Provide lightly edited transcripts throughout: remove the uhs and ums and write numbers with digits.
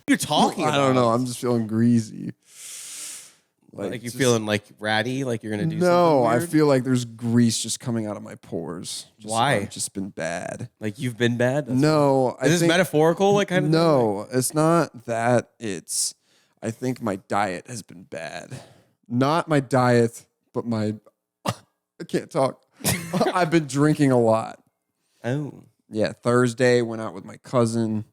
you're talking about? I don't know. I'm just feeling greasy. Like you feeling like ratty, like you're gonna do No, something I weird? feel like there's grease just coming out of my pores. Why? I've just been bad. Like you've been bad? No, I Is this think, metaphorical, like kind of thing? no, it's not that. It's I think my diet has been bad. Not my diet, but my I can't talk. I've been drinking a lot. Oh. Yeah, Thursday went out with my cousin.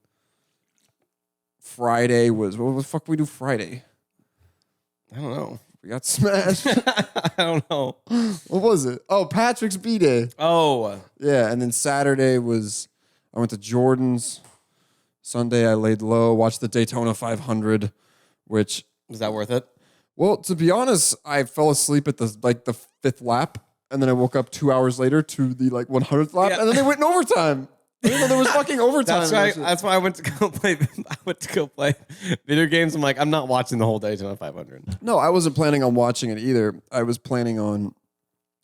Friday was what the fuck we do Friday? I don't know. We got smashed. I don't know. What was it? Oh, Patrick's B-Day. Oh. Yeah, and then Saturday was I went to Jordan's. Sunday I laid low, watched the Daytona 500, which Was that worth it? well, to be honest, I fell asleep at the fifth lap, and then I woke up 2 hours later to the 100th lap, Yeah. and then they went in overtime. Even though there was fucking overtime. That's why I went to go play. I went to go play video games. I'm like, I'm not watching the whole Daytona 500. No, I wasn't planning on watching it either. I was planning on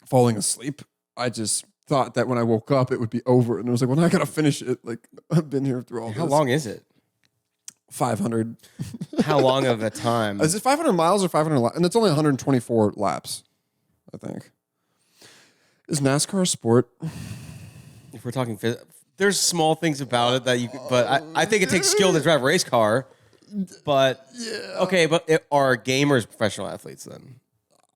falling asleep. I just thought that when I woke up, it would be over. And I was like, well, I got to finish it. Like, I've been here through all How this. long is it? 500. How long of a time? Is it 500 miles or 500 laps? And it's only 124 laps, I think. Is NASCAR a sport? If we're talking, there's small things about it that you. But I think it takes skill to drive a race car. But okay, but are gamers professional athletes then?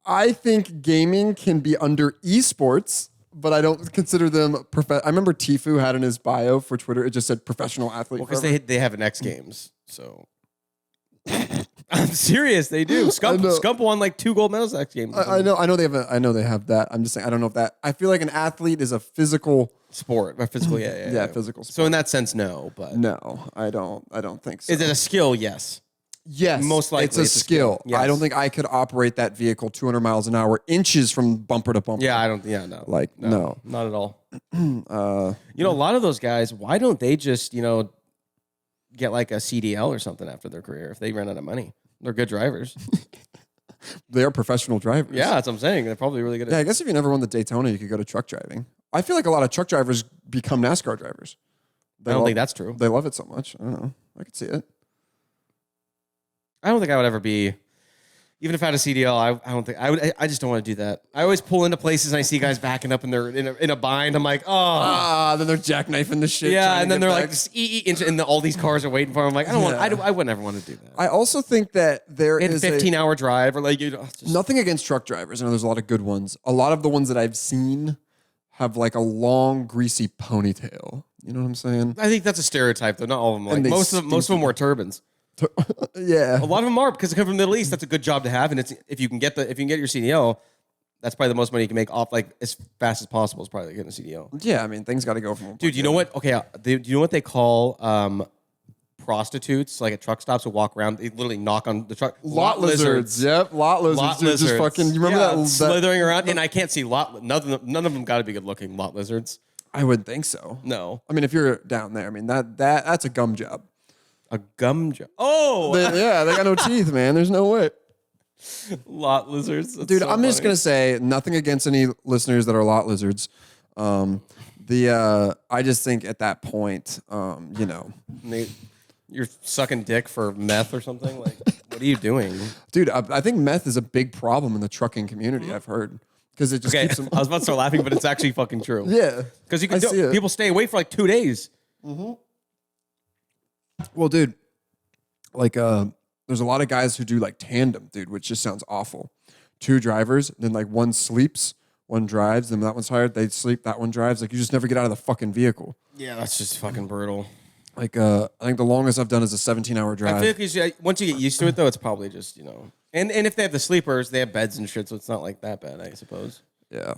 I think gaming can be under esports, but I don't consider them I remember Tfue had in his bio for Twitter, it just said professional athlete. Well, because forever. they have an X Games, so. I'm serious. They do. Scump won like 2 gold medals at X Games. I know they have that. I'm just saying I don't know if that. I feel like an athlete is a physical Sport, or physical, yeah. physical sport. So in that sense, no. But No, I don't think so. is it a skill? Yes. Yes, Most likely it's a it's a skill. skill. Yes. I don't think I could operate that vehicle 200 miles an hour, inches from bumper to bumper. Yeah, I don't. Yeah, no. Like, no. not at all. A lot of those guys. Why don't they just get like a CDL or something after their career if they run out of money? They're good drivers. They are professional drivers. Yeah, that's what I'm saying. They're probably really good. Yeah, I guess if you never won the Daytona, you could go to truck driving. I feel like a lot of truck drivers become NASCAR drivers. I don't think that's true. They love it so much. I don't know. I could see it. I don't think I would ever be. Even if I had a CDL, I don't think I would. I just don't want to do that. I always pull into places and I see guys backing up and they're in a bind. I'm like, oh. Then they're jackknifing the shit. Yeah, trying to and then get they're back. like, just and all these cars are waiting for them. I'm like, I don't want. I would never want to do that. I also think that there It's is a 15-hour drive or like just, nothing against truck drivers. I know there's a lot of good ones. A lot of the ones that I've seen have like a long, greasy ponytail. You know what I'm saying? I think that's a stereotype, though. Not all of them. Like they most of them wear turbans. Yeah. A lot of them are because they come from the Middle East. That's a good job to have, and it's if you can get your CDL, that's probably the most money you can make off like as fast as possible. Is probably getting a CDL. Yeah, I mean, things got to go from. Dude, you know what? Okay, do you know what they call prostitutes like at truck stops who walk around? They literally knock on the truck. Lot lizards. Yep, lot lizards. Lot dude, lizards. Just fucking. You remember that? slithering around? And I can't see none of them got to be good looking. Lot lizards. I wouldn't think so. No, I mean, if you're down there, I mean that's a gum job. a gum job. Oh, They got no teeth, man. There's no way. lot lizards. That's Dude, so I'm just funny. gonna say nothing against any listeners that are lot lizards. I just think at that point, You're sucking dick for meth or something. Like, what are you doing? dude, I think meth is a big problem in the trucking community. I've heard because it just Okay, keeps them. I was about to start laughing, but it's actually fucking true. Yeah, Because you I can see it. people stay away for like 2 days. Well, dude, like there's a lot of guys who do like tandem, dude, which just sounds awful. 2 drivers, then like one sleeps, one drives, then that one's tired, they sleep, that one drives. Like you just never get out of the fucking vehicle. Yeah, that's just fucking brutal. Like I think the longest I've done is a 17-hour drive. I feel like once you get used to it, though, it's probably just And if they have the sleepers, they have beds and shit, so it's not like that bad, I suppose. Yeah,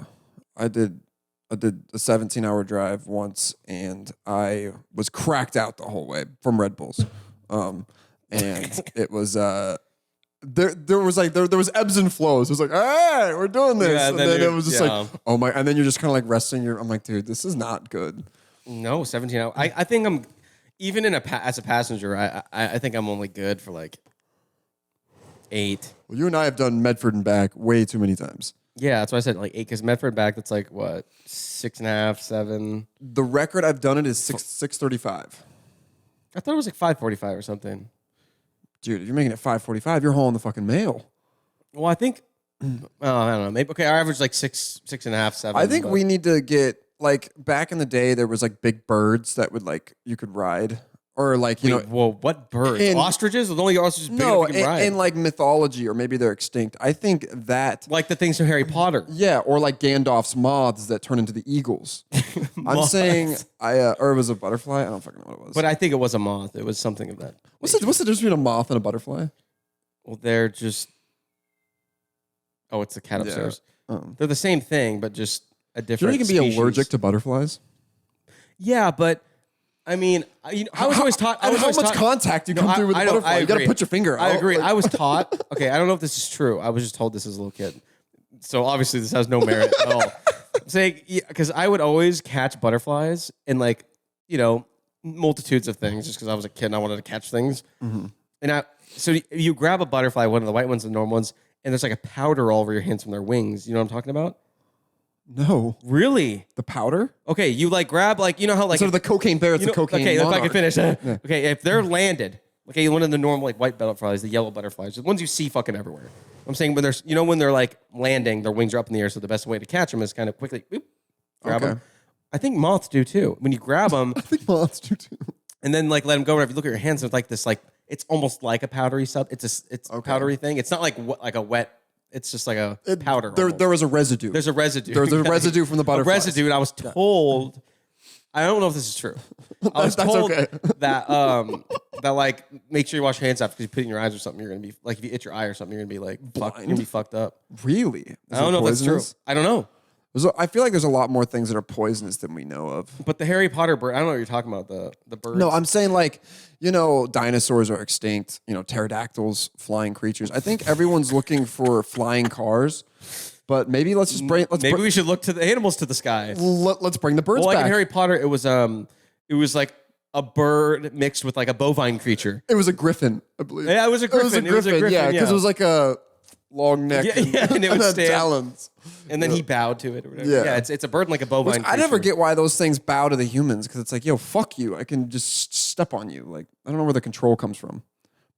I did a 17-hour drive once, and I was cracked out the whole way from Red Bulls, and it was there was ebbs and flows. It was like, hey, we're doing this, Yeah, and then then it you're- was just yeah. like, oh my, and then you're just kind of like resting. I'm like, dude, this is not good. No, 17 hours. I think I'm even as a passenger. I think I'm only good for like 8. Well, you and I have done Medford and back way too many times. Yeah, that's why I said like 8. Because Medford back, that's like what 6.5, 7. The record I've done it is 6:35. I thought it was like 5:45 or something. Dude, if you're making it 5:45, you're hauling the fucking mail. Well, I think I don't know. Maybe okay. Our average like 6.5, 7. I think but- we need to get like back in the day there was like big birds that would like you could ride or like you know Well, what birds? in- Ostriches? The only ostriches big no enough you can ride. in like mythology or maybe they're extinct. I think that Like the things from Harry Potter. yeah, or like Gandalf's moths that turn into the eagles. I'm Moths. saying or it was a butterfly. I don't fucking know what it was. But I think it was a moth. It was something of that. what's the difference between a moth and a butterfly? Well, they're just. Oh, it's the cat Yeah. upstairs. Um, They're the same thing, but just a do you different. know you can be species. allergic to butterflies? Yeah, but I mean, I was always taught. I was how always much taught, contact you come through with a I don't- butterfly? I You got to agree. put your finger out. I agree. Like- I was taught. Okay, I don't know if this is true. I was just told this as a little kid. So obviously this has no merit at all. I'm saying because I would always catch butterflies in like multitudes of things just because I was a kid and I wanted to catch things. Mm-hmm. And so you grab a butterfly, one of the white ones, the normal ones, and there's like a powder all over your hands from their wings. You know what I'm talking about? no, Really? the powder. Okay, you like grab like you know how like Instead of the cocaine bear, it's you a know- cocaine. okay, if I monarch. can finish. Okay, if they're landed, okay, one of the normal like white butterflies, the yellow butterflies, the ones you see fucking everywhere. I'm saying when there's when they're like landing, their wings are up in the air, so the best way to catch them is kind of quickly boop, grab Okay. them. I think moths do too. When you grab them I think moths do too. and then like let them go, if you look at your hands, it's like this like it's almost like a powdery sub. It's a powdery thing. It's not like a wet. It's just like a powder. almost. There was a residue. There's a residue. There's a residue from the A butterflies. residue, and I was told. I don't know if this is true. I was That's told okay. that that like make sure you wash your hands after because you put it in your eyes or something. You're gonna be like if you itch your eye or something, you're gonna be like fuck, you're gonna be fucked up. Really? Is I don't it know if that's true. poisonous? I don't know. I feel like there's a lot more things that are poisonous than we know of. But the Harry Potter bird, I don't know what you're talking about. The birds. No, I'm saying like, dinosaurs are extinct, pterodactyls, flying creatures. I think everyone's looking for flying cars, but maybe let's just bring maybe we should look to the animals to the sky. let's bring the birds Well, like back. in Harry Potter, it was like a bird mixed with like a bovine creature. It was a griffin, I believe. Yeah, it was a griffin. It was a griffin, yeah, because yeah. it was like a long neck Yeah, and it would had stand. talons. And then he bowed to it or whatever. Yeah. Yeah, it's a bird like a bovine. I never creature. get why those things bow to the humans because it's like, yo, fuck you. I can just step on you. Like, I don't know where the control comes from.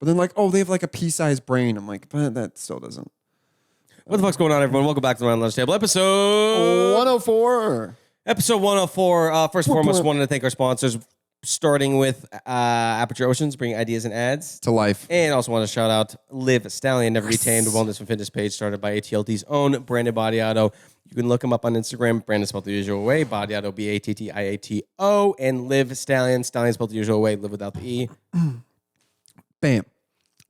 But then, like, oh, they have like a pea-sized brain. I'm like, but that still doesn't. What the fuck's going on, everyone? Welcome back to the Round Lunch Table episode 104. episode 104. First and foremost, wanted to thank our sponsors, starting with Aperture Oceans, bringing ideas and ads. To life. And also want to shout out Live Stallion, Never Be Tamed, a wellness and fitness page started by ATLT's own Brandon Badiato. You can look him up on Instagram. Brandon spelled the usual way. Badiato, Battiato. And Live Stallion. Stallion spelled the usual way. Live without the E. Bam.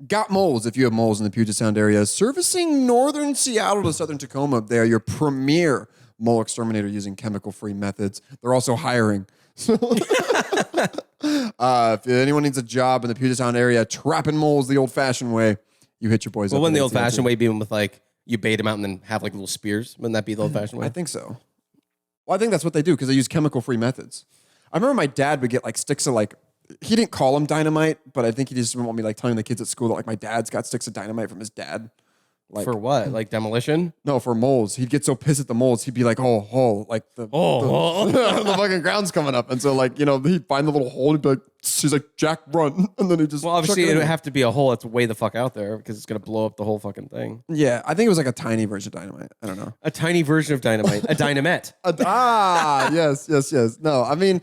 Got Moles if you have moles in the Puget Sound area. Servicing northern Seattle to southern Tacoma. They are your premier mole exterminator using chemical-free methods. They're also hiring. So if anyone needs a job in the Puget Sound area, trapping moles the old-fashioned way, you hit your boys Well, up. wouldn't at the old fashioned AT&T. way be with like, you bait them out and then have like little spears? Wouldn't that be the old fashioned way? I think so. Well, I think that's what they do because they use chemical-free methods. I remember my dad would get like sticks of like, he didn't call them dynamite, but I think he just didn't want me like telling the kids at school that like my dad's got sticks of dynamite from his dad. Like, For what? Like demolition? no, for moles. He'd get so pissed at the moles, he'd be like, like the the fucking ground's coming up. And so like, he'd find the little hole, he'd be like, she's like, Jack, run. And then he'd just Well, obviously, chuck it it would in. have to be a hole that's way the fuck out there because it's going to blow up the whole fucking thing. Yeah, I think it was like a tiny version of dynamite. I don't know. A tiny version of dynamite. A dynamite. Yes. No, I mean,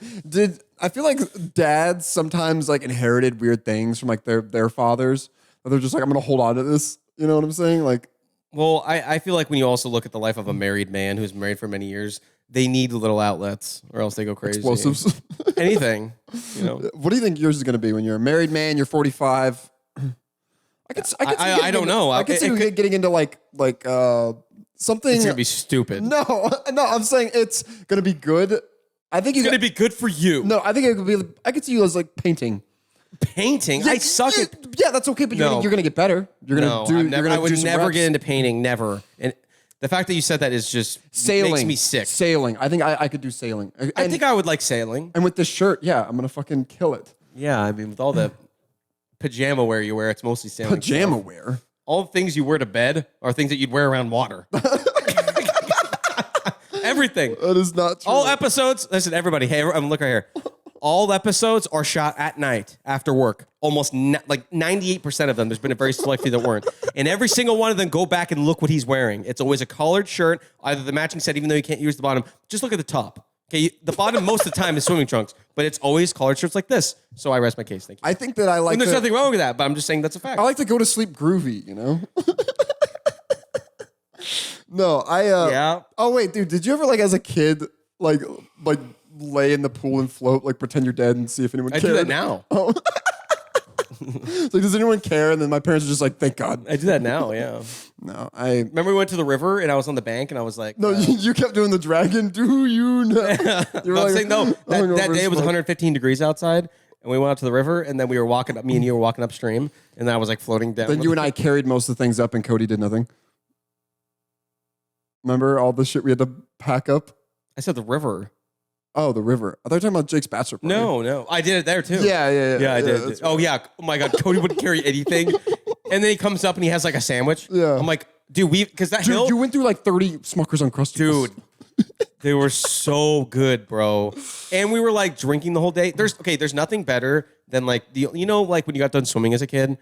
I feel like dads sometimes like inherited weird things from like their fathers. But they're just like, I'm gonna hold on to this. You know what I'm saying? Like, Well, I feel like when you also look at the life of a married man who's married for many years, they need little outlets or else they go crazy. explosives. Anything. What do you think yours is gonna be when you're a married man? You're 45. I could see you I don't know. I could see It you could- getting into like something. It's going to be stupid. no. I'm saying it's gonna be good. I think It's going to be good for you. No, I think it could be. I could see you as like painting. Painting? I suck at... Yeah, that's okay, but No. you're gonna get better. You're gonna No, do. I'm never, you're gonna I would do some never reps. get into painting. Never. And the fact that you said that is just sailing. makes me sick. Sailing. I think I could do sailing. I think I would like sailing. And with this shirt, yeah, I'm gonna fucking kill it. Yeah, I mean, with all the pajama wear you wear, it's mostly sailing. Pajama stuff. wear. All the things you wear to bed are things that you'd wear around water. Everything. That is not true. All episodes. Listen, everybody. Hey, look right here. All episodes are shot at night after work. almost like 98% of them. There's been a very select few that weren't. And every single one of them, go back and look what he's wearing. It's always a collared shirt, either the matching set, even though you can't use the bottom. Just look at the top. Okay, the bottom most of the time is swimming trunks, but it's always collared shirts like this. So I rest my case. Thank you. I think that I like. And there's nothing wrong with that, but I'm just saying that's a fact. I like to go to sleep groovy, you know. No, Yeah. Oh wait, dude, did you ever like as a kid like lay in the pool and float, like pretend you're dead and see if anyone I cared? do that now. Oh. It's like, does anyone care? And then my parents are just like, thank God. I do that now. Yeah. No, I. Remember we went to the river and I was on the bank and I was like, No, you kept doing the dragon. Do you know? You were I'm like, saying no. That day it was like- 115 degrees outside, and we went out to the river, and then we were walking up. Me and you were walking upstream, and then I was like floating down. Then you and I carried most of the things up, and Cody did nothing. Remember all the shit we had to pack up? I said the river. Oh, the river. I thought you were talking about Jake's bachelor party. No, I did it there too. Yeah, I did. that's Oh yeah. Oh my God, Cody wouldn't carry anything, and then he comes up and he has like a sandwich. Yeah. I'm like, dude, because that Dude, hill, you went through like 30 Smuckers Uncrustables. dude. They were so good, bro. And we were like drinking the whole day. There's nothing better than like like when you got done swimming as a kid,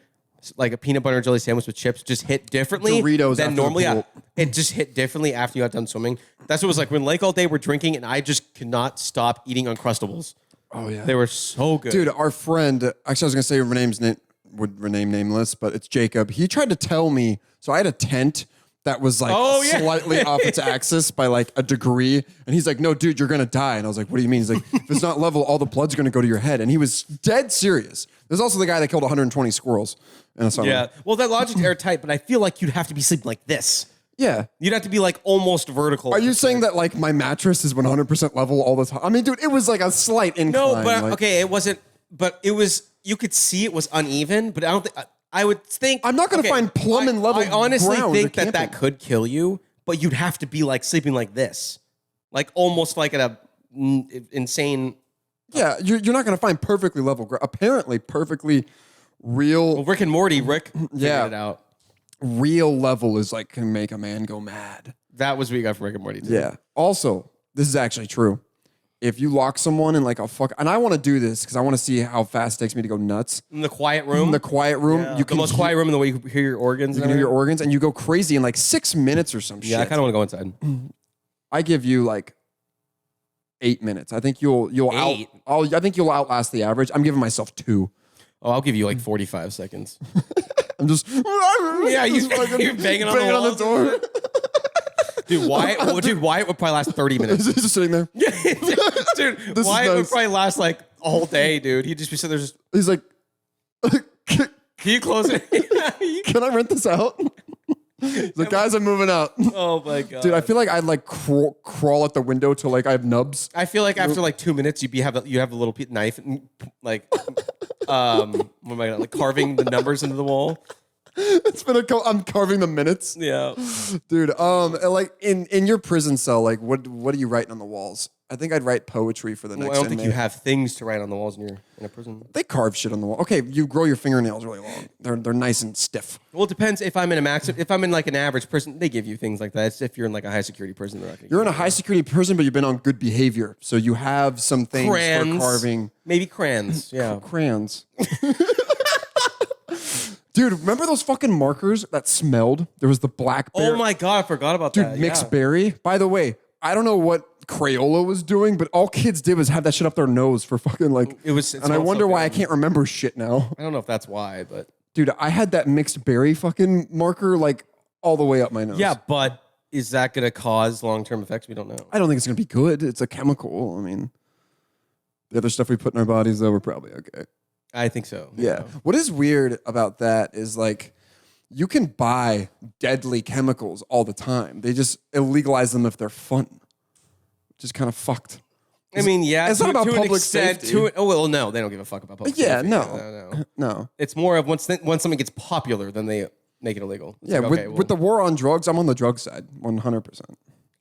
like a peanut butter and jelly sandwich with chips just hit differently Doritos than after the normally. Yeah, pool. it just hit differently after you got done swimming. That's what it was like when Lake all day we're drinking and I just could not stop eating Uncrustables. Oh, yeah. They were so good. Dude, our friend, actually, I was going to say would rename nameless, but it's Jacob. He tried to tell me, so I had a tent that was like slightly off its axis by like a degree. And he's like, no, dude, you're going to die. And I was like, what do you mean? He's like, if it's not level, all the blood's going to go to your head. And he was dead serious. There's also the guy that killed 120 squirrels in a summer. Yeah. Well, that logic's airtight, but I feel like you'd have to be sleeping like this. Yeah. You'd have to be like almost vertical. Are you saying that like my mattress is 100% level all the time? I mean, dude, it was like a slight incline. No, but like, okay, it wasn't. But it was. You could see it was uneven, but I don't think. I would think I'm not going to find plumbing level. I honestly ground think or that camping. could kill you, but you'd have to be like sleeping like this, like almost like at a insane. Yeah, you're not going to find perfectly level ground. Apparently, perfectly real. Well, Rick and Morty, Rick figured Yeah. it out. Real level is like can make a man go mad. That was what you got from Rick and Morty. Too. Yeah. Also, this is actually true. If you lock someone in like a and I want to do this because I want to see how fast it takes me to go nuts. In the quiet room. In the quiet room, Yeah. you the can most quiet room in the way you can hear your organs. You can hear your organs, and you go crazy in like 6 minutes or some shit. Yeah, I kind of want to go inside. I give you like 8 minutes. I think you'll Eight? I think you'll outlast the average. I'm giving myself 2. Oh, I'll give you like 45 seconds. I'm just Yeah, just fucking you're banging on the on the walls. door. Dude, Wyatt would probably last 30 minutes. He's just sitting there. Dude, is Wyatt would nice. probably last like a whole day, dude. He'd just be sitting there just, He's like, can you close it? can I rent this out? He's like, guys, I'm moving out. Oh my God. Dude, I feel like I'd like crawl at the window till like I have nubs. I feel like after like 2 minutes, you have a little knife and like, what am I like carving the numbers into the wall? It's been I'm carving the minutes. Yeah. Dude, like in your prison cell, like what are you writing on the walls? I think I'd write poetry for the next Well, I don't think inmate. you have things to write on the walls in a prison. They carve shit on the wall. Okay, you grow your fingernails really long. They're nice and stiff. Well, it depends if I'm in if I'm in like an average prison, they give you things like that. It's if you're in like a high security prison, they're not gonna You're in give a high security prison, but you've been on good behavior, so you have some things crayons, for carving. maybe crayons. Yeah. Crayons. Dude, remember those fucking markers that smelled? There was the blackberry. Oh my God, I forgot about Dude, that. mixed yeah. berry. By the way, I don't know what Crayola was doing, but all kids did was have that shit up their nose for fucking like. It and I smelled wonder so why good. I can't remember shit now. I don't know if that's why, but Dude, I had that mixed berry fucking marker like all the way up my nose. yeah. But is that going to cause long-term effects? We don't know. I don't think it's gonna be good. It's a chemical. I mean, the other stuff we put in our bodies, though, we're probably okay. I think so. Yeah. What is weird about that is like you can buy deadly chemicals all the time. They just illegalize them if they're fun. Which is kind of fucked. I mean, yeah. It's not about to an public extent, safety. Oh well, no, they don't give a fuck about public Yeah, safety. no. No. It's more of once something gets popular, then they make it illegal. It's Yeah, like, okay, with the war on drugs, I'm on the drug side, 100%.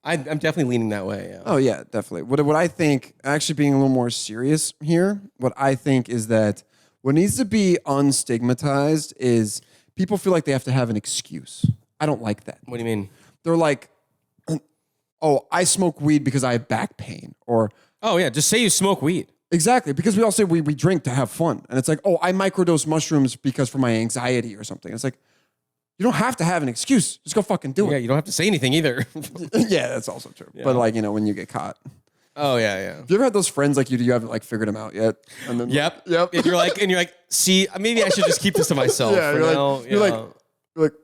I'm definitely leaning that way. Yeah. Oh yeah, definitely. What I think, actually being a little more serious here, what I think is that what needs to be unstigmatized is people feel like they have to have an excuse. I don't like that. What do you mean? They're like, oh, I smoke weed because I have back pain, or Oh yeah, just say you smoke weed. Exactly, because we all say we drink to have fun. And it's like, oh, I microdose mushrooms because for my anxiety or something. It's like, you don't have to have an excuse. Just go fucking do Yeah, it. you don't have to say anything either. Yeah, that's also true. But like, when you get caught. Oh yeah. Have you ever had those friends like you haven't like figured them out yet? And then Yep. Yep. And you're like, see, maybe I should just keep this to myself. Yeah, for you're now. like, you're like, you're like,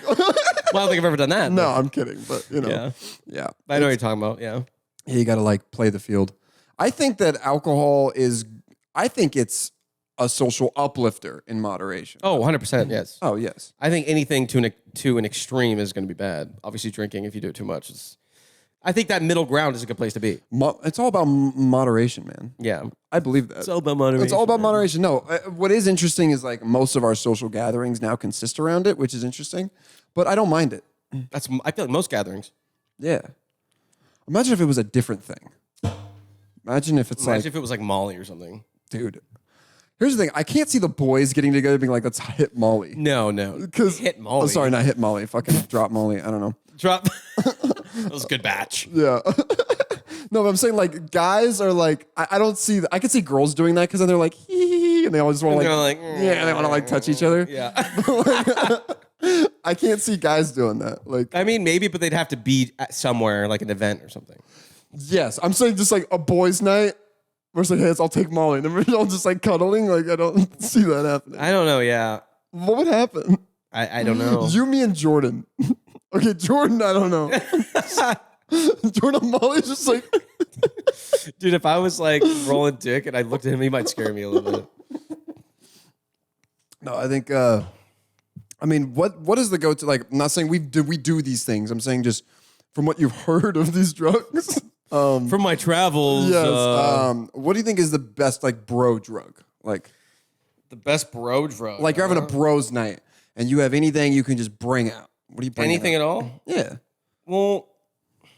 well, I don't think I've ever done that. no, but- I'm kidding. But yeah. I know what you're talking about. Yeah. You got to like play the field. I think that alcohol I think it's a social uplifter in moderation. Oh, 100%. Yes. Oh, yes. I think anything to an extreme is going to be bad. Obviously, drinking, if you do it too much, I think that middle ground is a good place to be. It's all about moderation, man. Yeah. I believe that. It's all about moderation. It's all about man. moderation. No, what is interesting is like most of our social gatherings now consist around it, which is interesting, but I don't mind it. I feel like most gatherings. Yeah. Imagine if it was a different thing. Imagine if it's Imagine if it was like Molly or something. dude. Here's the thing. I can't see the boys getting together being like, let's hit Molly. No. Because hit Molly. Oh, sorry, not hit Molly. Fucking drop Molly. I don't know. Drop. That was a good batch. Yeah. No, but I'm saying like guys are like, I don't see, I can see girls doing that because then they're like, hee, and they always want to like, yeah, they want to like touch each other. Yeah. I can't see guys doing that. Like, I mean, maybe, but they'd have to be at somewhere, like an event or something. yes, I'm saying just like a boys' night. We're like, hey, I'll take Molly. And we're all just like cuddling. Like, I don't see that happening. I don't know. Yeah. What would happen? I don't know. You, me, and Jordan. Okay, Jordan, I don't know. Jordan Molly's just like, Dude, if I was like rolling dick and I looked at him, he might scare me a little bit. no, I think, I mean, what is the go-to? Like, I'm not saying we do these things. I'm saying just from what you've heard of these drugs. From my travels, Yes. What do you think is the best like bro drug? Like the best bro drug. you're having a bros night and you have anything you can just bring out. What do you bring? Anything at all? Yeah. Well,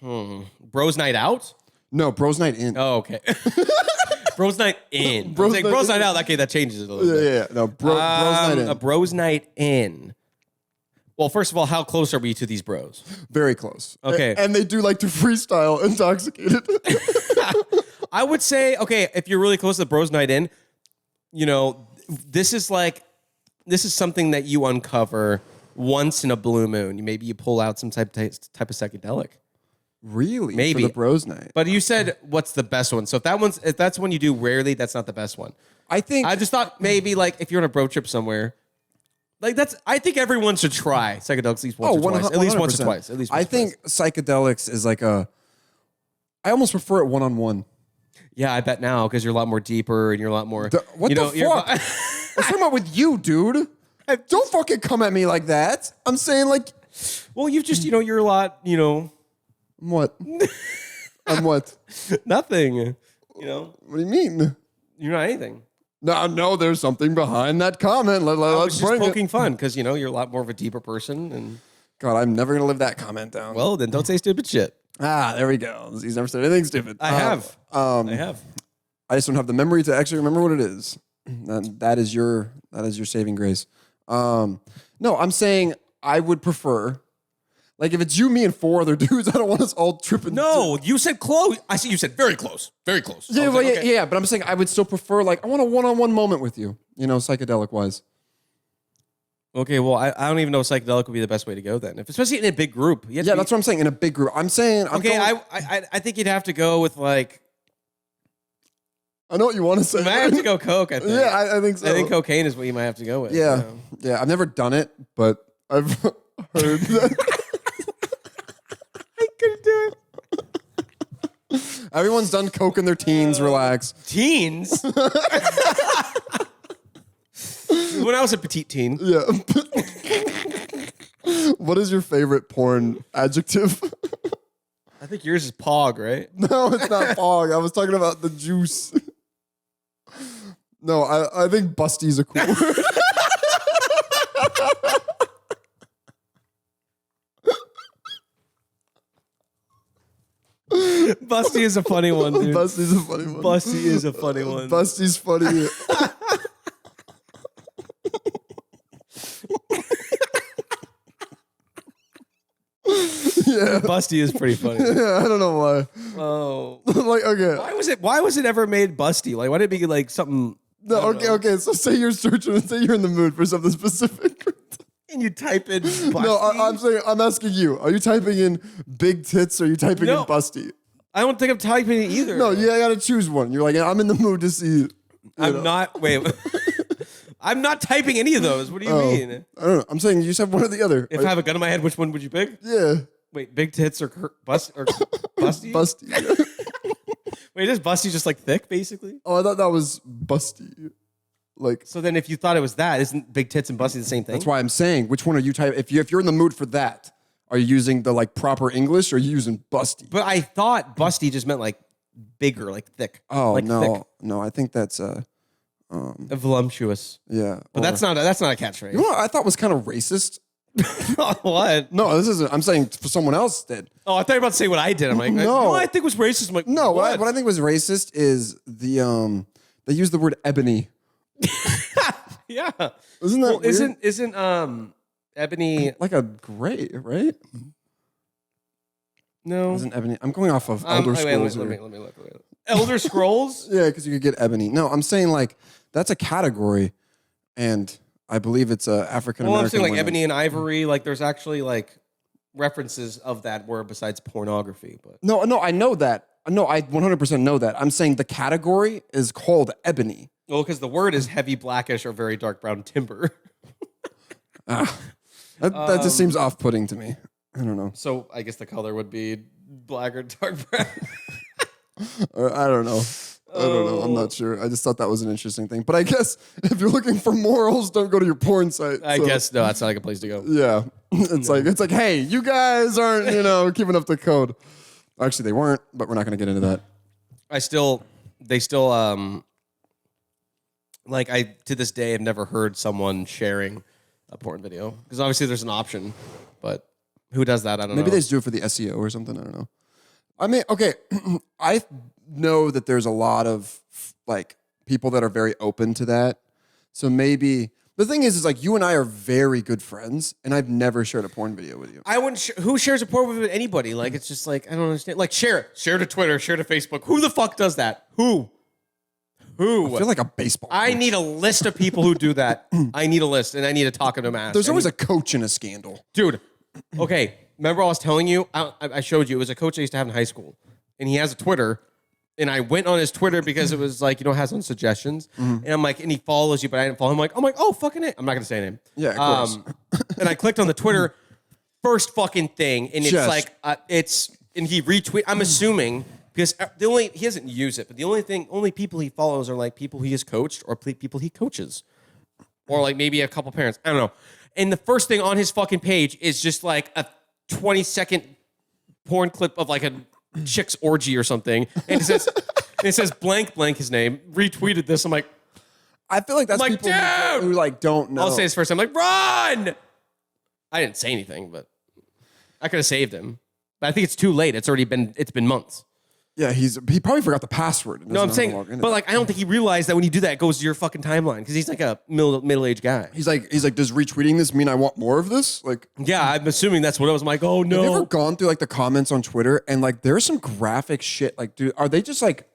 bros night out? No, bros night in. Oh, okay. Bros night in. Bros Bros, night bros in. night out. Okay, that changes it a little bit. Yeah. No, bros night in. A bros night in. Well, first of all, how close are we to these bros? Very close. Okay. And they do like to freestyle intoxicated. I would say, okay, if you're really close to the bros night in, this is something that you uncover once in a blue moon. Maybe you pull out some type of psychedelic. Really? Maybe. For the bros night. But you said what's the best one? So if that's one you do rarely, that's not the best one. I think I just thought maybe like if you're on a bro trip somewhere, like I think everyone should try psychedelics at least once or twice. At least once or 100%. twice. At least I once or think twice. psychedelics is like I almost prefer it one-on-one. Yeah, I bet now because you're a lot more deeper and you're a lot more. What the fuck? I'm talking about with you, dude. Don't fucking come at me like that. I'm saying like, well, you've just you're a lot I'm what? I'm what? nothing. What do you mean? You're not anything. No, there's something behind that comment. I was Let's just bring it. poking fun because you're a lot more of a deeper person. And God, I'm never gonna live that comment down. well, then don't say stupid shit. there we go. He's never said anything stupid. I have. I have. I just don't have the memory to actually remember what it is. That is your saving grace. No, I'm saying I would prefer, like, if it's you, me, and 4 other dudes, I don't want us all tripping. No, you said close. I see you said very close. Very close. Yeah, I was well, like, yeah, okay. yeah, but I'm saying I would still prefer, like, I want a one-on-one moment with you, psychedelic wise. Okay, well, I don't even know if psychedelic would be the best way to go then. Especially in a big group. Yeah, that's what I'm saying. In a big group, I'm saying. I think you'd have to go with like. I know what you want to say. You might have to go coke. I think. Yeah, I think so. I think cocaine is what you might have to go with. Yeah, yeah. I've never done it, but I've heard that. I couldn't do it. Everyone's done coke in their teens. Relax. Teens. When I was a petite teen. Yeah. What is your favorite porn adjective? I think yours is pog, right? No, it's not fog. I was talking about the juice. No, I think busty's a cool word. Busty is a funny one, dude. Busty's a funny one. Busty is a funny one. Busty's funny. Busty is pretty funny. Yeah, I don't know why. Oh, Like, okay. why was it ever made busty? Like, why did it be like something? No, I don't okay, know. okay. So say you're searching and say you're in the mood for something specific. And you type in busty? No, I'm asking you. Are you typing in big tits or are you typing No. in busty? I don't think I'm typing it either. No, you gotta choose one. You're like, I'm in the mood to see. I'm not. Wait. I'm not typing any of those. What do you mean? I don't know. I'm saying you said one or the other. If I have a gun in my head, which one would you pick? Yeah, Wait, big tits or busty? busty. Wait, is busty just like thick, basically? Oh, I thought that was busty. Like, So then, if you thought it was that, isn't big tits and busty the same thing? that's why I'm saying, which one are you typing? If you're in the mood for that, are you using the like proper English or are you using busty? But I thought busty just meant like bigger, like thick. Oh like no, no, I think that's voluptuous. yeah. But that's not a catchphrase. You know what I thought was kind of racist. What? No, this isn't. I'm saying for someone else did. Oh, I thought you were about to say what I did. I'm like, No. you know what I think was racist. I'm like, No, what? what I think was racist is the they use the word ebony. Yeah. Isn't that Well, weird? isn't ebony? Like a gray, right? No. Isn't ebony? I'm going off of Elder wait, Scrolls. let here. me look. Elder Scrolls? Yeah, because you could get ebony. No, I'm saying like that's a category, and I believe it's African Well, American. I'm saying like women. ebony and ivory. Like there's actually like references of that word besides pornography. But No, I know that. No, I 100% know that. I'm saying the category is called ebony. well, because the word is heavy blackish or very dark brown timber. That just seems off-putting to me. I don't know. So I guess the color would be black or dark brown. I don't know. I don't know. I'm not sure. I just thought that was an interesting thing. But I guess if you're looking for morals, don't go to your porn site. I So, guess no, that's not like a place to go. Yeah. It's like, hey, you guys aren't, keeping up the code. Actually, they weren't, but we're not going to get into that. They still like I to this day have never heard someone sharing a porn video because obviously there's an option, but who does that? I don't know. Maybe they just do it for the SEO or something. I don't know. I mean, okay, I know that there's a lot of like people that are very open to that. So maybe the thing is like you and I are very good friends, and I've never shared a porn video with you. I wouldn't. Who shares a porn with anybody? Like it's just like I don't understand. Like share to Twitter, share to Facebook. Who the fuck does that? Who? I feel like a baseball. I coach. need a list of people who do that. I need a list, and I need to talk to them. There's always a coach in a scandal. dude. Okay, remember I was telling you? I showed you. It was a coach I used to have in high school, and he has a Twitter. And I went on his Twitter because it was like, it has some suggestions. And I'm like, and he follows you, but I didn't follow him. I'm like, oh, fucking it. I'm not going to say a name. Yeah, of course. And I clicked on the Twitter first fucking thing. And it's Just- like, and he retweet. I'm assuming because he doesn't use it, but the only people he follows are like people he has coached or people he coaches. Or like maybe a couple parents. I don't know. And the first thing on his fucking page is just like a 20-second porn clip of like a chick's orgy or something, and it says blank his name retweeted this. I'm like, I feel like that's like, people dude! who like don't know. I'll say his first time, like run. I didn't say anything, but I could have saved him. But I think it's too late. It's been months. Yeah, he probably forgot the password. and No, I'm doesn't know how to saying, log into but it. like I don't think he realized that when you do that, it goes to your fucking timeline because he's like a middle-aged guy. he's like, does retweeting this mean I want more of this? Like, Yeah, I'm assuming that's what I was. I'm like, oh have you ever no. gone through like the comments on Twitter and like there's some graphic shit? Like, dude, are they just like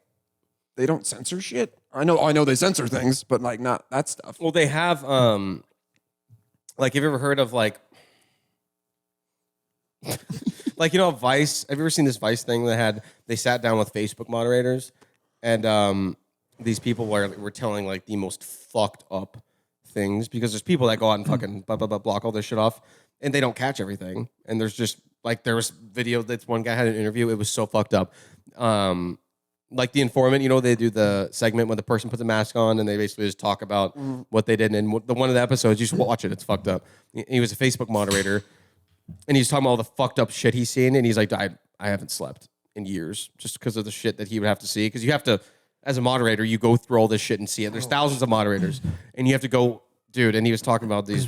they don't censor shit? I know they censor things, but like not that stuff. Well, they have like have you ever heard of like like Vice? Have you ever seen this Vice thing they sat down with Facebook moderators and these people were telling like the most fucked up things because there's people that go out and fucking blah, blah, blah, block all this shit off and they don't catch everything. And there's just like there was video that one guy had an interview. It was so fucked up. Like The Informant, they do the segment when the person puts a mask on and they basically just talk about what they did. And one of the episodes, you should watch it. It's fucked up. He was a Facebook moderator and he's talking about all the fucked up shit he's seen. And he's like, I haven't slept in years just because of the shit that he would have to see. Because you have to, as a moderator, you go through all this shit and see it. There's thousands of moderators and you have to go, dude. And he was talking about these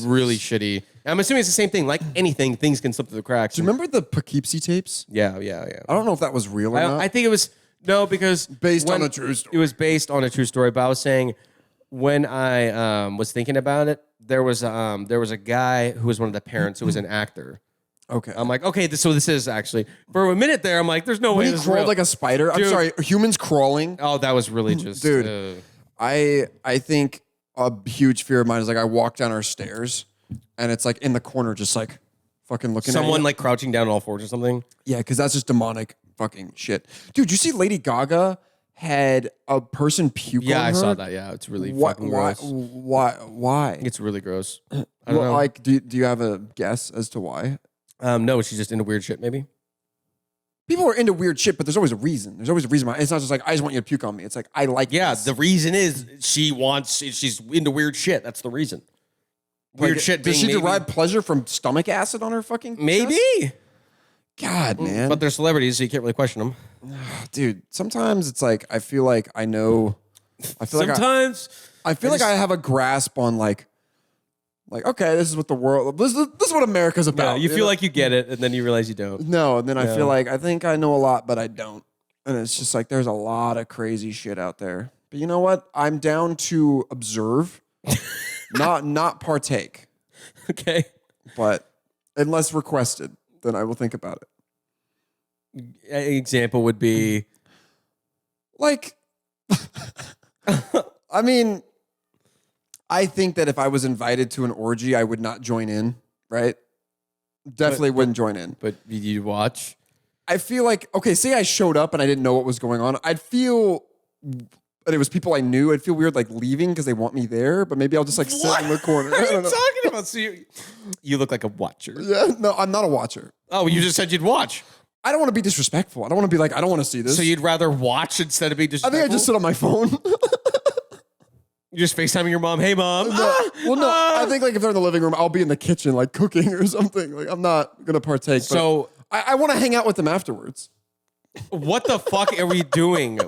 really shitty. I'm assuming it's the same thing. Like anything, things can slip through the cracks. Do you remember the Poughkeepsie tapes? Yeah. I don't know if that was real or not. I think it was because Based on a true story. It was based on a true story. But I was saying when I was thinking about it, there was a guy who was one of the parents who was an actor, Okay. I'm like, okay, so this is actually for a minute there. I'm like, there's no way When he this is crawled real. like a spider. I'm Dude. sorry, humans crawling. Oh, that was really just, Dude. I think a huge fear of mine is like I walk down our stairs and it's like in the corner, just like fucking looking at someone you. like crouching down on all fours or something. Yeah, because that's just demonic fucking shit. Dude, you see Lady Gaga had a person puke Yeah, on her? I saw that. Yeah, it's really What, fucking why? gross. Why? It's really gross. I don't Well, know. like, do you have a guess as to why? No, she's just into weird shit. Maybe. People are into weird shit, but there's always a reason. There's always a reason why. It's not just like I just want you to puke on me. It's like I like. Yeah, this. the reason is she's into weird shit. That's the reason. Like, Weird shit. Does being she maybe- derive pleasure from stomach acid on her fucking? Maybe. chest? God, man. But they're celebrities, so you can't really question them. Dude, sometimes it's like I feel like I know. I feel like Sometimes I feel like I have a grasp on like okay, this is what the world. This is what America's yeah, about. you feel know? like you get it, and then you realize you don't. No, and then I Yeah. feel like I think I know a lot, but I don't. And it's just like there's a lot of crazy shit out there. But you know what? I'm down to observe, not partake. Okay. But unless requested, then I will think about it. An example would be Like, I mean, I think that if I was invited to an orgy, I would not join in, right? Definitely wouldn't join in. but you watch. I feel like, okay, say I showed up and I didn't know what was going on. I'd feel, and it was people I knew, I'd feel weird like leaving because they want me there, but maybe I'll just like sit in the corner. What I are you don't know. talking about? So you look like a watcher. Yeah, no, I'm not a watcher. Oh, you just said you'd watch. I don't want to be disrespectful. I don't want to be like, I don't want to see this. So you'd rather watch instead of be I disrespectful? think I just sit on my phone. You're just FaceTiming your mom. Hey, mom. No, I think like if they're in the living room, I'll be in the kitchen like cooking or something. Like I'm not gonna partake. But So I want to hang out with them afterwards. what the fuck are we doing?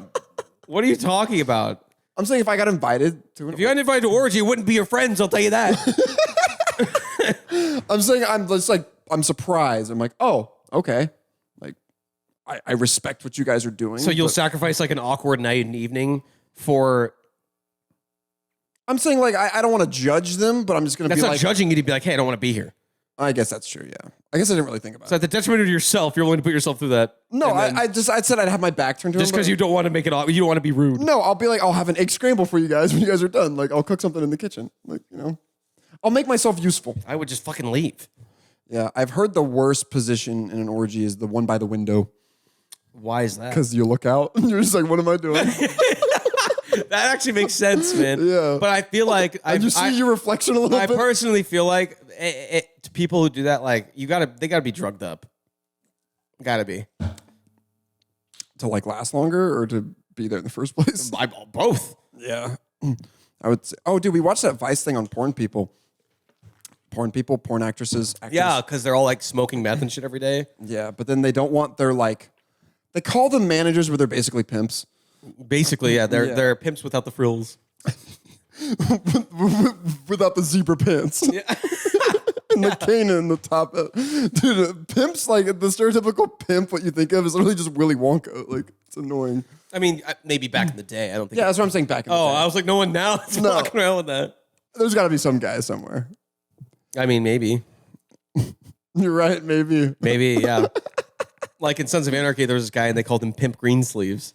What are you talking about? I'm saying if I got invited to an, If you got invited to orgy, it wouldn't be your friends. I'll tell you that. I'm saying I'm just like I'm surprised. I'm like, oh, okay. Like I respect what you guys are doing. So you'll but sacrifice like an awkward night and evening for. I'm saying like I don't want to judge them, but I'm just gonna That's be not like, judging you to be like, hey, I don't want to be here. I guess that's true. Yeah, I guess I didn't really think about So it. at the detriment of yourself, you're willing to put yourself through that. No, And then- I said I'd have my back turned to just them. because you don't want to make it. You don't want to be rude. No, I'll be like, I'll have an egg scramble for you guys when you guys are done. Like I'll cook something in the kitchen. Like I'll make myself useful. I would just fucking leave. Yeah, I've heard the worst position in an orgy is the one by the window Why is that? because you look out and you're just like, what am I doing? That actually makes sense, man. Yeah. But I feel like And you see your reflection a little I bit. personally feel like to people who do that, like they gotta be drugged up. Gotta be. To like last longer or to be there in the first place? Both. Yeah. I would say, oh, dude, we watched that Vice thing on porn people. Porn actresses. Actors. Yeah, because they're all like smoking meth and shit every day. Yeah, but then they don't want their like, they call them managers, but they're basically pimps. Basically, yeah, they're Yeah. they're pimps without the frills. Without the zebra pants. Yeah. And the cane in the top. Dude, pimps, like the stereotypical pimp, what you think of is literally just Willy Wonka. Like, it's annoying. I mean, maybe back in the day. I don't think. Yeah, that's what I'm saying back in the Oh, day. I was like, no one now is No. walking around with that. There's got to be some guy somewhere. I mean, maybe, You're right, maybe. yeah. Like in Sons of Anarchy, there was this guy and they called him Pimp Greensleeves.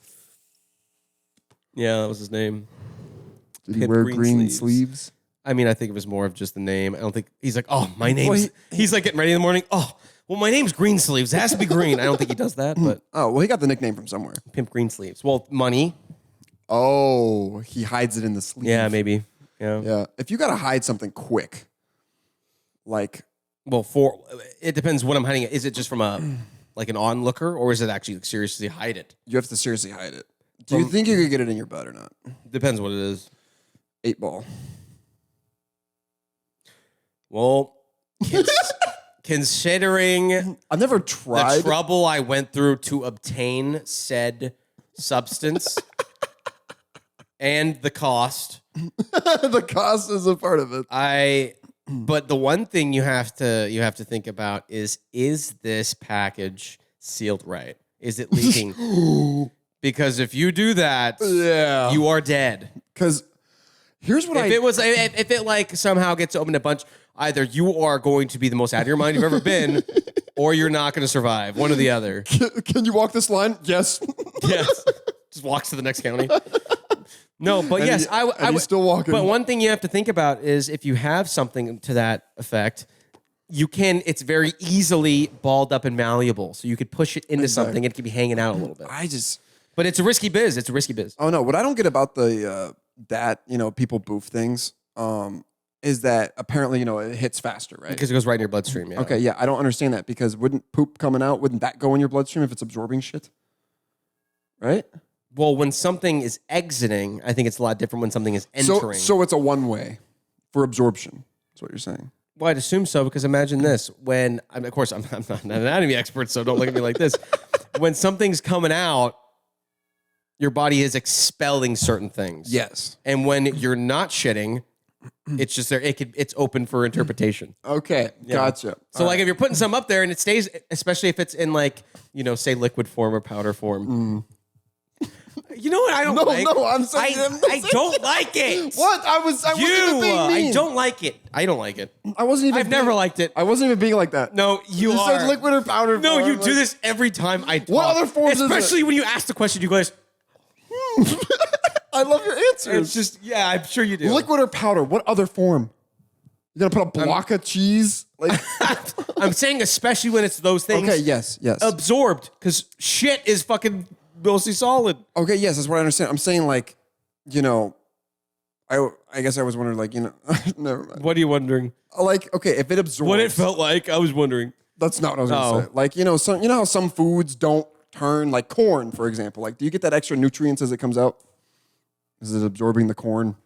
Yeah, that was his name. Did he Pimp wear green green sleeves. sleeves? I mean, I think it was more of just the name. I don't think he's like, oh, my name's. Well, he's like getting ready in the morning. Oh, well, my name's Greensleeves. It has to be green. I don't think he does that, but Oh, well, he got the nickname from somewhere. Pimp Greensleeves. Well, money. Oh, he hides it in the sleeve. Yeah, maybe. Yeah. Yeah. If you got to hide something quick, like, Well, it depends what I'm hiding. Is it just from a like an onlooker, or is it actually like, seriously hide it? you have to seriously hide it. Do you think you could get it in your butt or not? Depends what it is. 8-ball. Well, considering I've never the tried. trouble I went through to obtain said substance and the cost, The cost is a part of it. but the one thing you have to think about is this package sealed right? Is it leaking? Because if you do that, Yeah. you are dead. Because here's what If it like somehow gets opened a bunch, either you are going to be the most out of your mind you've ever been, or you're not going to survive. One or the other. Can you walk this line? Yes. Yes. Just walks to the next county. No, but And yes, he- I and he's would still walking. But one thing you have to think about is if you have something to that effect, it's very easily balled up and malleable. So you could push it into something. It could be hanging out a little bit. But it's a risky biz. It's a risky biz. Oh no, what I don't get about the that people boof things is that apparently it hits faster, right? Because it goes right in your bloodstream. Yeah. Okay, yeah, I don't understand that because wouldn't poop coming out, wouldn't that go in your bloodstream if it's absorbing shit? Right? Well, when something is exiting, I think it's a lot different when something is entering. So it's a one way for absorption. That's what you're saying. Well, I'd assume so because imagine this: of course, I'm not an anatomy expert, so don't look at me like this. When something's coming out, your body is expelling certain things. Yes. And when you're not shitting, it's just there. It's open for interpretation. Okay, gotcha. So, if you're putting some up there and it stays, especially if it's in say liquid form or powder form. You know what I don't like? No, I'm saying I don't like it. What? I wasn't even being mean. I don't like it. I don't like it. I wasn't even. I've never liked it. I wasn't even being like that. No, you are. said liquid or powder. No, form, you do this every time I talk. What other forms is it? Especially when you ask the question, you guys. I love your answers. It's just, yeah, I'm sure you do. Liquid or powder? What other form? You gonna put a block of cheese? Like, I'm saying, especially when it's those things. okay, yes. Absorbed, because shit is fucking mostly solid. Okay, yes, that's what I understand. I'm saying I guess I was wondering never mind. What are you wondering? Okay, if it absorbs, What it felt like? I was wondering. that's not what I was gonna say. Some how some foods don't turn, like corn, for example. Like, do you get that extra nutrients as it comes out? Is it absorbing the corn?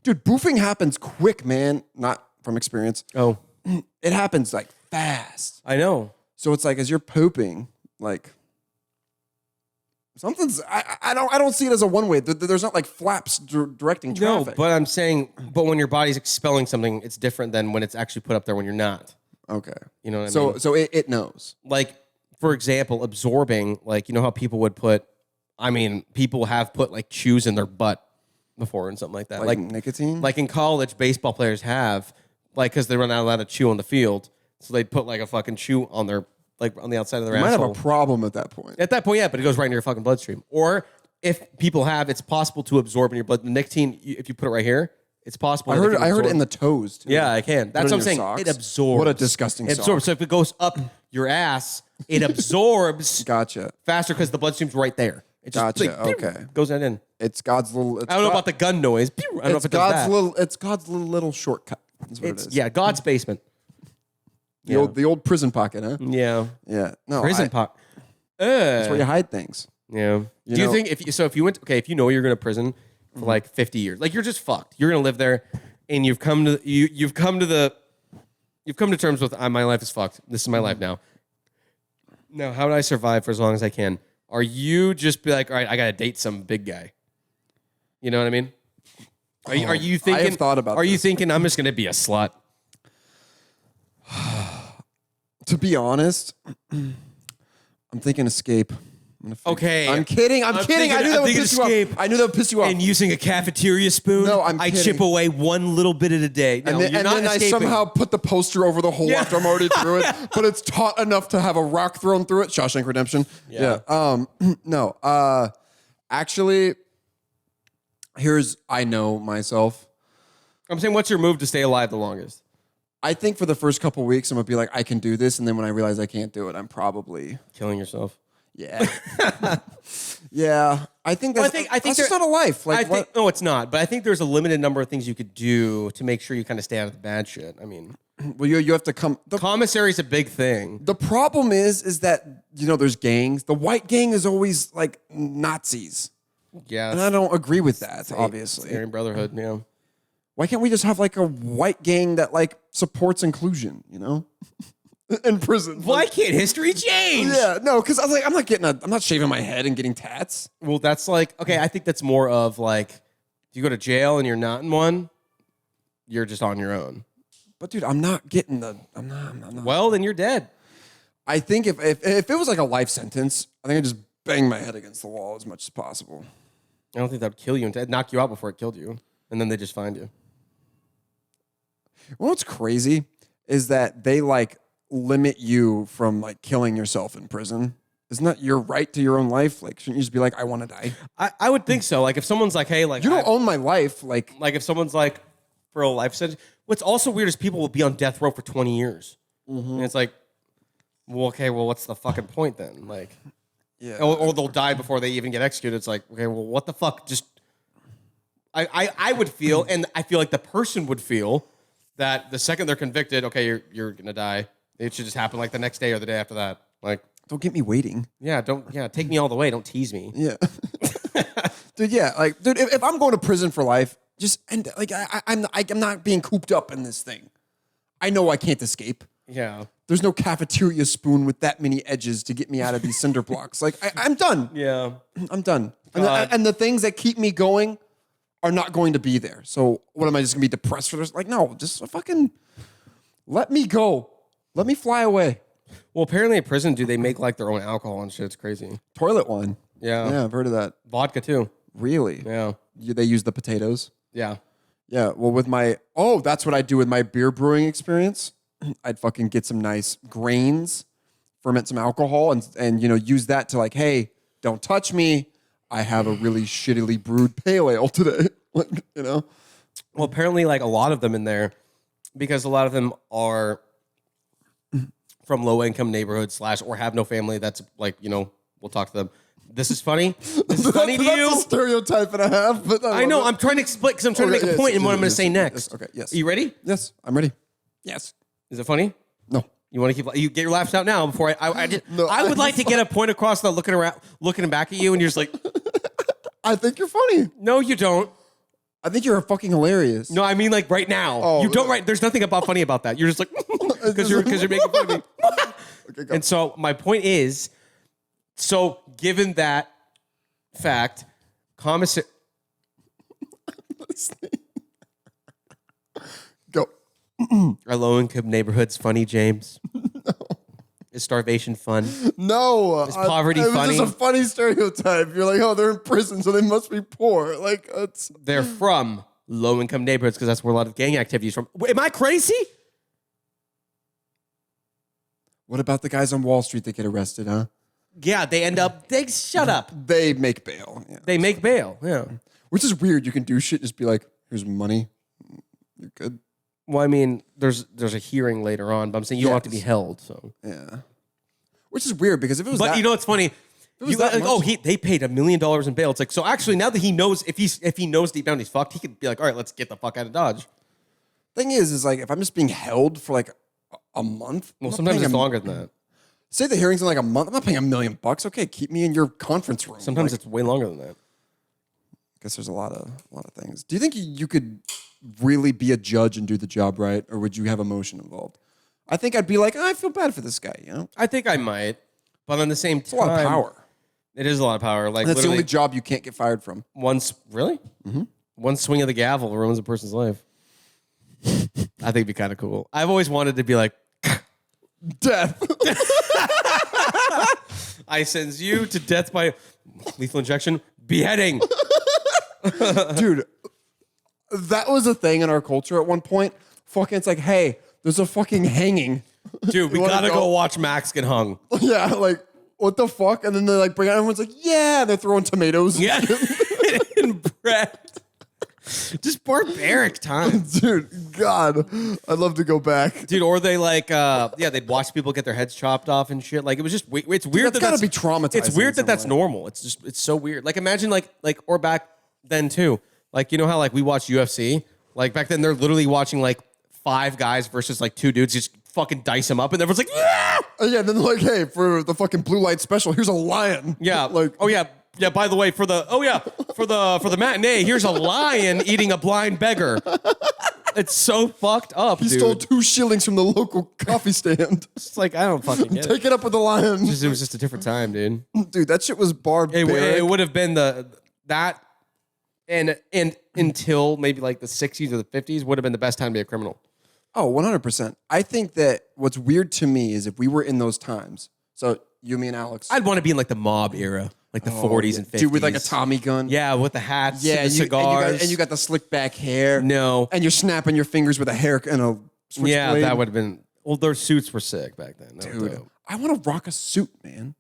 Dude, boofing happens quick, man. Not from experience. Oh, It happens like fast. I know. So it's like as you're pooping, like something's. I don't see it as a one way. There's not like flaps directing No, traffic. but I'm saying, when your body's expelling something, it's different than when it's actually put up there when you're not. Okay. You know what I mean? So it knows. Like, for example, absorbing, how people would put, people have put like chews in their butt before and something like that. Like nicotine? Like in college, baseball players have, because they run out of allowed to chew on the field. So they'd put like a fucking chew on their, on the outside of their You might asshole. have a problem at that point. At that point, yeah, but it goes right into your fucking bloodstream. Or if people have, it's possible to absorb in your blood. The nicotine, if you put it right here, it's possible. I heard it in the toes too. Yeah, I can. That's what I'm your saying. socks? It absorbs. What a disgusting It absorbs. So if it goes up your ass, it absorbs Gotcha. faster because the bloodstream's right there. It just Gotcha, okay. goes right in. It's God's little. I don't know about the gun noise. I don't know if it does that. It's God's little shortcut. That's what it is. Yeah, God's basement. The old prison pocket, huh? Yeah. Yeah. No. Prison pot. That's where you hide things. Yeah. Do you think if you went if you know you're going to prison for like 50 years, like you're just fucked. You're going to live there, and you've come to terms with my life is fucked. This is my life now. Now, how do I survive for as long as I can? Are you just be like, all right, I got to date some big guy? You know what I mean? Are you thinking? I have thought about Are you this. thinking I'm just going to be a slut? To be honest, I'm thinking escape. Okay. I'm kidding. I'm kidding. I knew that would piss you off. I knew that would piss you off. And using a cafeteria spoon, No, I'm I kidding. chip away one little bit at a day. No, and then, you're not I escaping. somehow put the poster over the hole Yeah. after I'm already through it, but it's taut enough to have a rock thrown through it. Shawshank Redemption. Yeah. No. Actually, I know myself. I'm saying, what's your move to stay alive the longest? I think for the first couple weeks, I'm gonna be like, I can do this, and then when I realize I can't do it, I'm probably Killing yourself. yeah. Yeah. I think that's. I think that's just not a life. Like what? No, it's not. But I think there's a limited number of things you could do to make sure you kind of stay out of the bad shit. I mean, Well, you have to come. commissary's a big thing. The problem is that there's gangs. The white gang is always like Nazis, Yeah. and I don't agree with that. Obviously, Aryan Brotherhood, yeah. why can't we just have like a white gang that like supports inclusion? In prison. Why can't history change? Yeah, no, because I was like, I'm not shaving my head and getting tats. Well, that's like, okay, I think that's more of like, if you go to jail and you're not in one, you're just on your own. But dude, I'm not getting the. I'm not. Well, then you're dead. I think if it was like a life sentence, I think I'd just bang my head against the wall as much as possible. I don't think that would kill you. It'd knock you out before it killed you. And then they just find you. What's crazy is that they like limit you from like killing yourself in prison. Isn't that your right to your own life? Like, shouldn't you just be like, I want to die? I would think so. Like if someone's like, hey, like You don't own my life. Like if someone's like for a life sentence. What's also weird is people will be on death row for 20 years. And it's like, well, okay, well, what's the fucking point then? Like, yeah. or they'll die before they even get executed. It's like, okay, well, what the fuck? Just, I would feel, and I feel like the person would feel that the second they're convicted, okay, you're gonna die. It should just happen like the next day or the day after that. Like, Don't get me waiting. take me all the way. Don't tease me. Yeah. Dude, yeah. Like, dude, if I'm going to prison for life, just end like I'm not being cooped up in this thing. I know I can't escape. Yeah. There's no cafeteria spoon with that many edges to get me out of these cinder blocks. Like I'm done. Yeah. I'm done. And the things that keep me going are not going to be there. So what am I just gonna be depressed for this? Like, no, just fucking let me go. Let me fly away. Well, apparently in prison, do they make like their own alcohol and shit? It's crazy. Toilet wine. Yeah. Yeah, I've heard of that. Vodka too. Really? Yeah. They use the potatoes. Yeah. Yeah, well, that's what I do with my beer brewing experience. I'd fucking get some nice grains, ferment some alcohol, and use that to like, hey, don't touch me. I have a really shittily brewed pale ale today. Like, Well, apparently, like a lot of them in there, because a lot of them are from low income neighborhoods / or have no family. That's like, we'll talk to them. This is funny. This is funny to you. That's a stereotype and a half. But I know. I'm trying to explain because I'm trying to make a point in what I'm going to say next. Okay. Yes. Are you ready? Yes, I'm ready. Yes. Is it funny? No. You want to keep? You get your laughs out now before No, I would like to get a point across without looking back at you, and you're just like, I think you're funny. no, you don't. I think you're fucking hilarious. No, I mean like right now. Oh, you don't. Right? There's nothing about funny about that. You're just like because you're making fun of me. Okay, go. And so my point is, given that fact, commissary. Go. Are low-income neighborhoods funny, James? No. Is starvation fun? No. Is poverty it was funny? just a funny stereotype. You're like, oh, they're in prison, so they must be poor. Like, it's... They're from low-income neighborhoods because that's where a lot of gang activity is from. Am I crazy? What about the guys on Wall Street that get arrested, huh? Yeah, they end up... shut up. They make bail. Yeah. They make bail, yeah. Which is weird. You can do shit, just be like, here's money. You're good. Well, I mean, there's a hearing later on, but I'm saying you don't have to be held, so... Yeah. Which is weird because if it was But you know what's funny? They paid $1 million in bail. It's like, so actually now that he knows, if he knows deep down he's fucked, he could be like, all right, let's get the fuck out of Dodge. Thing is like, if I'm just being held for like a month... Well, sometimes it's longer than that. Say the hearing's in like a month. I'm not paying $1 million. Okay, keep me in your conference room. Sometimes it's way longer than that. I guess there's a lot of things. Do you think you could really be a judge and do the job right, or would you have emotion involved? I think I'd be like, I feel bad for this guy. I think I might, but on the same time, it's a lot of power. It is a lot of power. Like, And that's the only job you can't get fired from. Really? Mm-hmm. One swing of the gavel ruins a person's life. I think it'd be kind of cool. I've always wanted to be like, death. I sends you to death by lethal injection, beheading. Dude, that was a thing in our culture at one point. Fucking, it's like, hey, there's a fucking hanging. Dude, we gotta go watch Max get hung. Yeah, like, what the fuck? And then they like bring out, everyone's like, yeah, they're throwing tomatoes. Yeah, and bread. Just barbaric times. Dude, God, I'd love to go back. Dude, or they like, they'd watch people get their heads chopped off and shit. Like, it was just, it's weird. Dude, that's gotta be traumatizing. It's weird that that's normal. It's so weird. Like, imagine or back then too. Like, you know how like we watch UFC? Like back then they're literally watching like 5 guys versus like 2 dudes just fucking dice them up, and everyone's like, yeah! Yeah, then they're like, hey, for the fucking blue light special, here's a lion. Yeah. Like, oh yeah. Yeah, by the way, for the matinee, here's a lion eating a blind beggar. It's so fucked up, he dude. stole 2 shillings from the local coffee stand. It's like, I don't fucking get Take it up with the lion. It was just a different time, dude. Dude, that shit was barbaric. It would have been that and until maybe like the 60s or the 50s would have been the best time to be a criminal. Oh, 100%. I think that what's weird to me is if we were in those times, so you, me, and Alex. I'd want to be in like the mob era. like the 40s and 50s. Dude, with like a Tommy gun. Yeah, with the hats, Yeah, and the cigars. and you got the slick back hair. no. And you're snapping your fingers with a hair and a switchblade. Yeah, that would have been. Well, their suits were sick back then. That was Dude, dope. I want to rock a suit, man.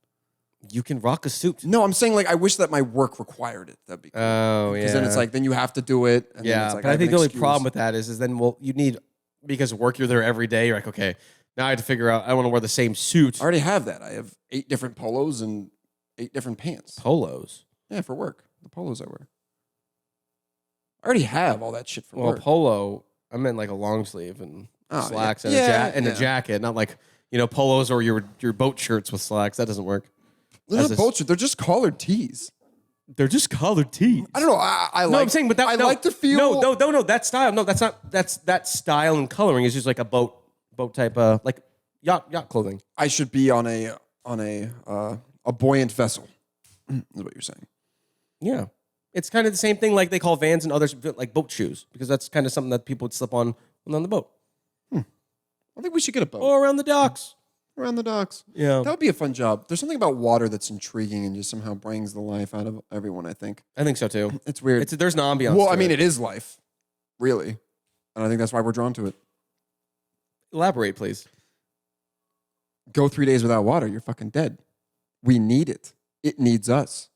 You can rock a suit. No, I'm saying like I wish that my work required it. That'd be cool. Oh, yeah. Because then it's like, then you have to do it. And then yeah, it's like, but I have think an the only excuse. problem with that is then, well, you need, because of work, you're there every day. You're like, okay, now I have to figure out, I want to wear the same suit. I already have that. I have 8 different polos and 8 different pants. Polos. Yeah, for work. The polos I wear. I already have all that shit for Well, work. polo, I meant like a long sleeve and Oh, slacks yeah. and, Yeah, a jacket, not like, polos or your boat shirts with slacks. That doesn't work. They're as not a- bullshit. They're just collared tees. They're just collared tees. I don't know. I like. No, I'm saying, but that I no, like to feel. no. That style, no, that's not. That style and coloring is just like a boat type, like yacht clothing. I should be on a buoyant vessel. Is what you're saying. Yeah, it's kind of the same thing. Like they call Vans and others like boat shoes because that's kind of something that people would slip on the boat I think we should get a boat or around the docks. around the docks. Yeah, That would be a fun job. There's something about water that's intriguing and just somehow brings the life out of everyone. I think I think so too. it's weird. There's an ambiance. Well, to I mean, it. it is life, really, and I think that's why we're drawn to it. Elaborate, please. Go 3 days without water, you're fucking dead. We need it. It needs us.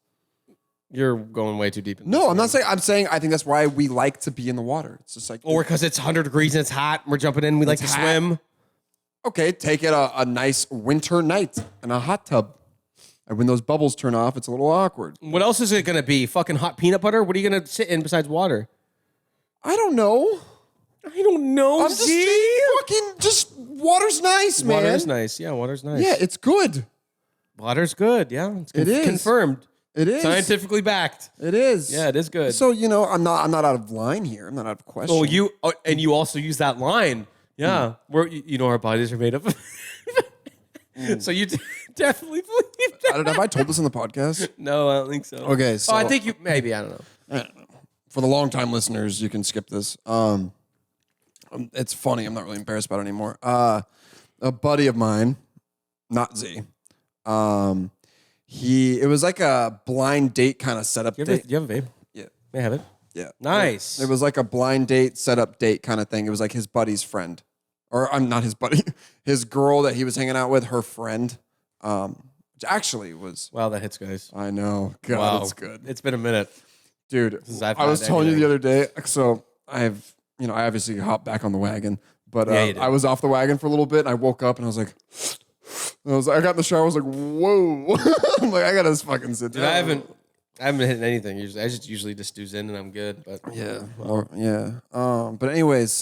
You're going way too deep. In No, this, I'm man. not saying. I'm saying I think that's why we like to be in the water. It's just like, Or because it's 100 degrees and it's hot. And we're jumping in. We like to It's hot. swim. okay, take it a nice winter night in a hot tub, and when those bubbles turn off, it's a little awkward. What else is it gonna be? Fucking hot peanut butter? What are you gonna sit in besides water? I don't know. I don't know. I'm just saying, fucking just water's nice, man. Water's nice. Yeah, water's nice. Yeah, it's good. Water's good. Yeah, it's It is. confirmed. It is Scientifically backed. It is. Yeah, it is good. So I'm not out of line here. I'm not out of question. Oh, you also use that line. Yeah, where our bodies are made of. So you definitely believe that. I don't know. Have I told this on the podcast? No, I don't think so. Okay, so I think you maybe. I don't know. For the longtime listeners, you can skip this. It's funny. I'm not really embarrassed about it anymore. A buddy of mine, not Z. It was like a blind date kind of setup Do date. you have a vape? Yeah, May I have it? yeah. Nice. It was like a blind date setup date kind of thing. It was like his buddy's friend, or I'm not his buddy, his girl that he was hanging out with, her friend. Which actually was. Wow, that hits, guys. I know. God, Wow, it's good. It's been a minute. Dude, Since I've I was had telling you the anything. other day. So I obviously hopped back on the wagon, but Yeah, you did. I was off the wagon for a little bit, and I woke up and I was like, I got in the shower. I was like, whoa! I'm like, I gotta fucking sit down. Dude, I haven't hit anything. Usually, I just usually just do Zen and I'm good. But Yeah, yeah. But anyways,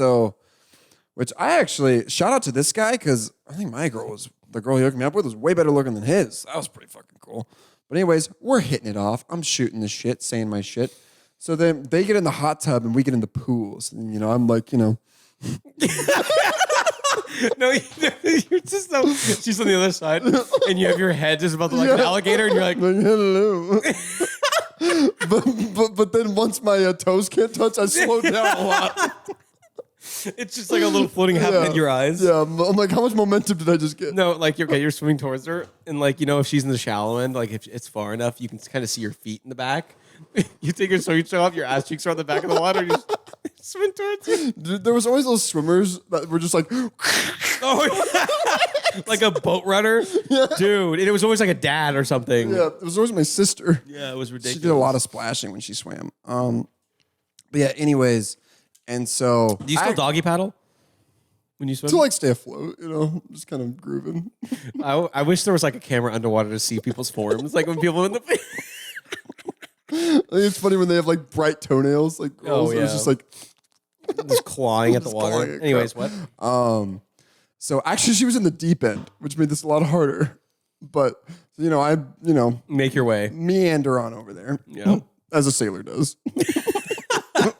which I actually shout out to this guy because I think the girl he hooked me up with was way better looking than his. That was pretty fucking cool. But anyways, we're hitting it off. I'm shooting the shit, saying my shit. So then they get in the hot tub and we get in the pools. And, I'm like, no, you're just so. She's on the other side, and you have your head just about to like an alligator, and you're like, hello. but then once my toes can't touch, I slow down a lot. it's just like a little floating happening in your eyes. Yeah, I'm like, how much momentum did I just get? No, like you're swimming towards her, and like if she's in the shallow end, like if it's far enough, you can kind of see your feet in the back. You take your swimming shirt off, your ass cheeks are on the back of the water, and you just swim towards her. Dude, there was always those swimmers that were just like, Oh, like a boat runner, dude. And it was always like a dad or something. yeah, it was always my sister. Yeah, it was ridiculous. She did a lot of splashing when she swam. But yeah, anyways, and so Do you still doggy paddle when you swim? to like stay afloat, just kind of grooving. I wish there was like a camera underwater to see people's forms, like when people in the. I think it's funny when they have like bright toenails, like girls. Oh, It's yeah. just like, just clawing at the Just water. clawing at Anyways, what? so actually she was in the deep end, which made this a lot harder. But I Make your way. meander on over there. Yeah. As a sailor does.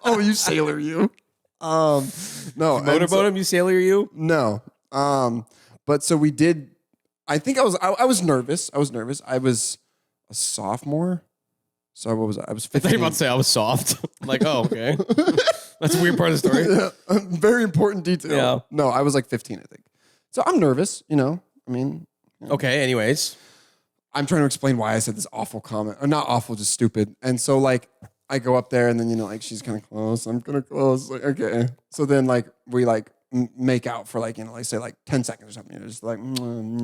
Oh, you sailor, you. No. and Motorboat so- him, you sailor, you? No. But so we did. I think I was nervous. I was a sophomore. So what was I? I was I thought you 15. were about to say I was soft. I'm like, oh, okay. That's a weird part of the story. Yeah, very important detail. Yeah. No, I was like 15, I think. So I'm nervous. I mean, Okay, anyways. I'm trying to explain why I said this awful comment, or not awful, just stupid. And so like I go up there, and then like she's kind of close. I'm kind of close. Like okay. So then like we like make out for like like say like 10 seconds or something. You're just like and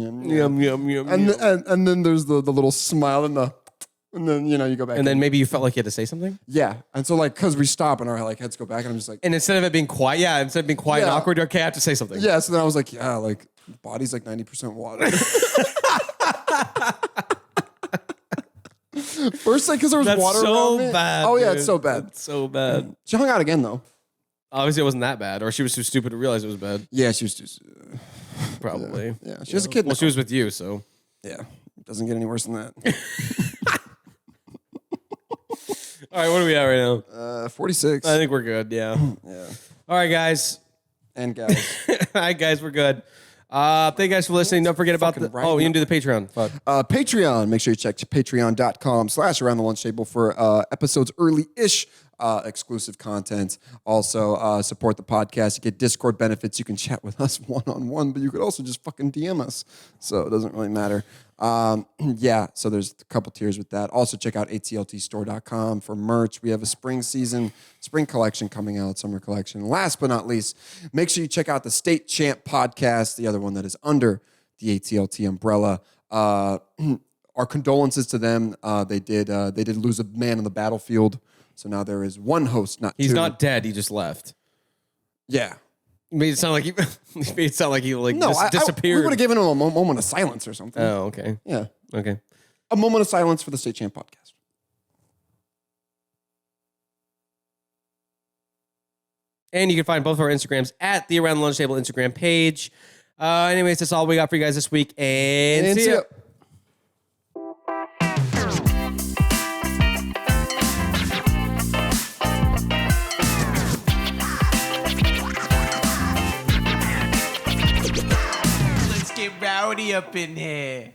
then there's the little smile and then you go back. And then maybe you felt like you had to say something. Yeah. And so like because we stop and our like heads go back, and I'm just like. And instead of it being quiet, instead of being quiet and awkward, okay, I have to say something. Yeah. So then I was like, yeah, like body's like 90% water. First, like, because there was water so around me. bad. Oh yeah, dude. it's so bad. It's so bad. She hung out again though. Obviously, it wasn't that bad, or she was too stupid to realize it was bad. Yeah, she was just Probably. yeah. She has a kid. Well, now. she was with you, so. Yeah, doesn't get any worse than that. All right, what are we at right now? 46. I think we're good. Yeah. Yeah. All right, guys. And guys, All right, guys, we're good. Thank you guys for listening. Don't forget about Fucking the. right Oh, you now. can do the Patreon. Fuck. Patreon. Make sure you check patreon.com/around the lunch table for episodes early-ish. Exclusive content. Also, support the podcast. You get Discord benefits. You can chat with us one-on-one, but you could also just fucking DM us. So it doesn't really matter. Yeah, so there's a couple tiers with that. Also, check out atltstore.com for merch. We have a spring collection coming out, summer collection. Last but not least, make sure you check out the State Champ podcast, the other one that is under the ATLT umbrella. Our condolences to them. They did lose a man on the battlefield. So now there is one host, not He's two. not dead. He just left. Yeah. You made it sound like he. You made it sound like he disappeared. We would have given him a moment of silence or something. Oh, okay. Yeah. Okay. A moment of silence for the State Champ podcast. And you can find both of our Instagrams at the Around the Lunch Table Instagram page. Anyways, that's all we got for you guys this week. And see ya. Let's get rowdy up in here.